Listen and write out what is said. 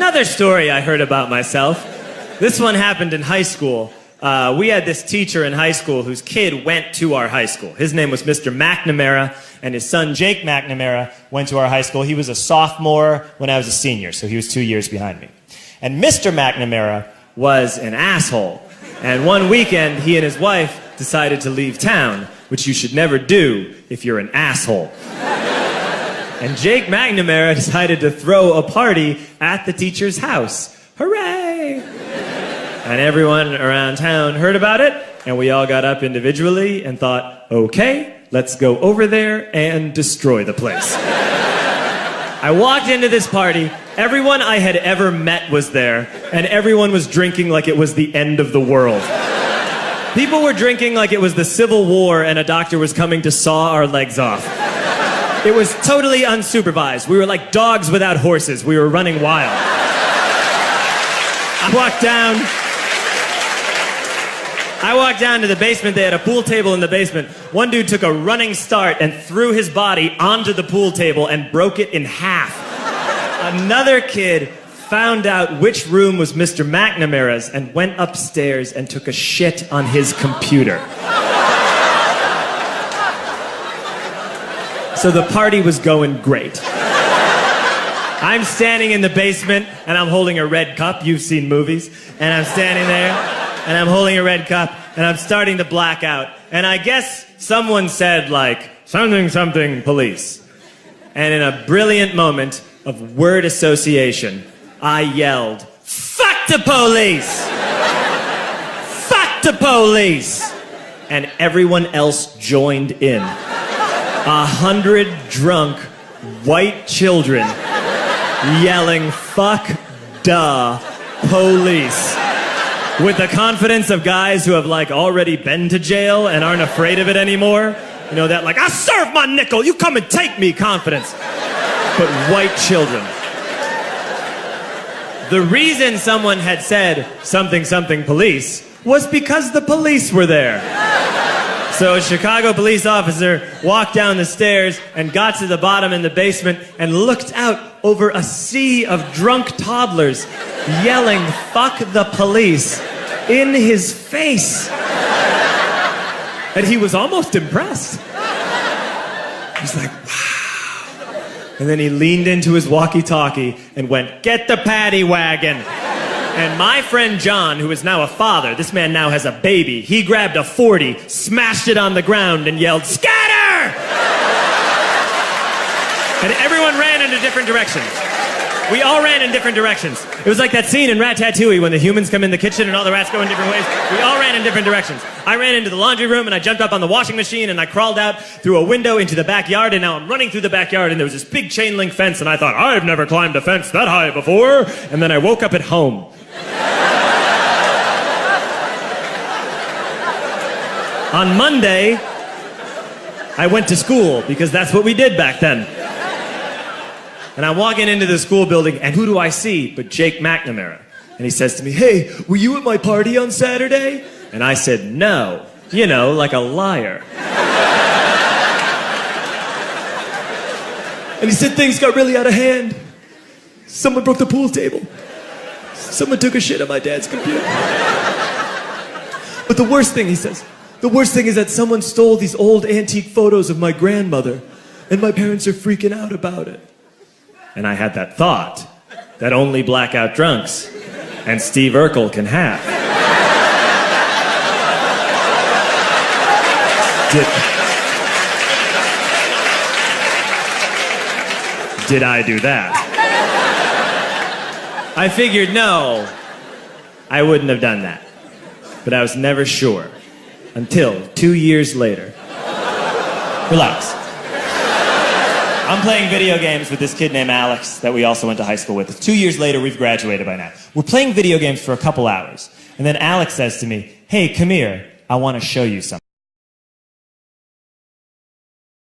Another story I heard about myself. This one happened in high school. We had this teacher in high school whose kid went to our high school. His name was Mr. McNamara, and his son Jake McNamara went to our high school. He was a sophomore when I was a senior, so he was 2 years behind me. And Mr. McNamara was an asshole. And one weekend, he and his wife decided to leave town, which you should never do if you're an asshole. And Jake McNamara decided to throw a party at the teacher's house. Hooray! And everyone around town heard about it, and we all got up individually and thought, okay, let's go over there and destroy the place. I walked into this party, everyone I had ever met was there, and everyone was drinking like it was the end of the world. People were drinking like it was the Civil War and a doctor was coming to saw our legs off. It was totally unsupervised. We were like dogs without horses. We were running wild. I walked down to the basement. They had a pool table in the basement. One dude took a running start and threw his body onto the pool table and broke it in half. Another kid found out which room was Mr. McNamara's and went upstairs and took a shit on his computer. So the party was going great. I'm standing in the basement and I'm holding a red cup. You've seen movies. And I'm standing there and I'm holding a red cup and I'm starting to black out. And I guess someone said like, something, something, police. And in a brilliant moment of word association, I yelled, fuck the police! Fuck the police! And everyone else joined in. 100 drunk white children yelling, fuck the police. With the confidence of guys who have like already been to jail and aren't afraid of it anymore. You know, that like, I serve my nickel, you come and take me confidence. But white children. The reason someone had said something, something police was because the police were there. So a Chicago police officer walked down the stairs and got to the bottom in the basement and looked out over a sea of drunk toddlers yelling, fuck the police, in his face. And he was almost impressed. He's like, wow. And then he leaned into his walkie-talkie and went, get the paddy wagon. And my friend John, who is now a father, this man now has a baby, he grabbed a 40, smashed it on the ground, and yelled, scatter! And everyone ran in different directions. We all ran in different directions. It was like that scene in Ratatouille when the humans come in the kitchen and all the rats go in different ways. We all ran in different directions. I ran into the laundry room and I jumped up on the washing machine and I crawled out through a window into the backyard, and now I'm running through the backyard and there was this big chain link fence and I thought, I've never climbed a fence that high before. And then I woke up at home. On Monday, I went to school because that's what we did back then. And I'm walking into the school building, and who do I see but Jake McNamara? And he says to me, hey, were you at my party on Saturday? And I said, no. You know, like a liar. And he said, things got really out of hand. Someone broke the pool table. Someone took a shit on my dad's computer. But the worst thing, he says, the worst thing is that someone stole these old antique photos of my grandmother, and my parents are freaking out about it. And I had that thought that only blackout drunks and Steve Urkel can have. Did I do that? I figured, no, I wouldn't have done that. But I was never sure. Until 2 years later. Relax. I'm playing video games with this kid named Alex that we also went to high school with. 2 years later, we've graduated by now. We're playing video games for a couple hours. And then Alex says to me, hey, come here. I want to show you something.